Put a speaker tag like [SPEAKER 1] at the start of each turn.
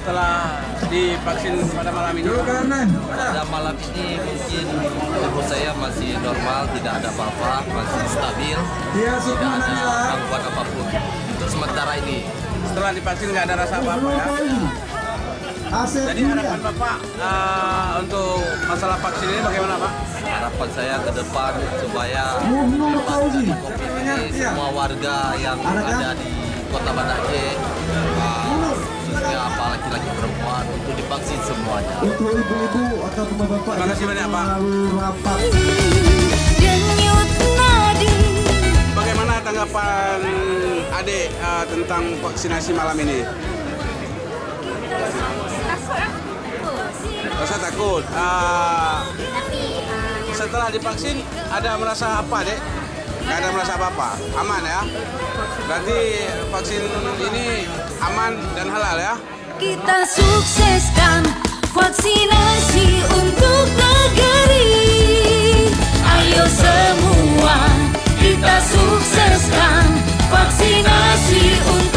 [SPEAKER 1] setelah divaksin pada malam ini?
[SPEAKER 2] Pada malam ini mungkin tubuh saya masih normal, tidak ada apa-apa, masih stabil, tidak ada gangguan apapun. Untuk sementara ini.
[SPEAKER 1] Setelah divaksin nggak ada rasa apa-apa ya? Jadi harapan Bapak untuk masalah vaksin ini bagaimana Pak?
[SPEAKER 2] Harapan saya ke depan supaya COVID ini semua warga yang ada di Kota Banda Aceh, khususnya apa laki-laki perempuan, untuk divaksin semuanya.
[SPEAKER 3] Untuk ibu-ibu atau bapak-bapak.
[SPEAKER 1] Terima kasih banyak Pak. Bagaimana tanggapan adik tentang vaksinasi malam ini? Rasa takut. Setelah divaksin ada merasa apa, Dek? Nggak ada merasa apa-apa? Aman ya? Berarti vaksin ini aman dan halal ya?
[SPEAKER 4] Kita sukseskan vaksinasi untuk negeri. Ayo semua kita sukseskan vaksinasi untuk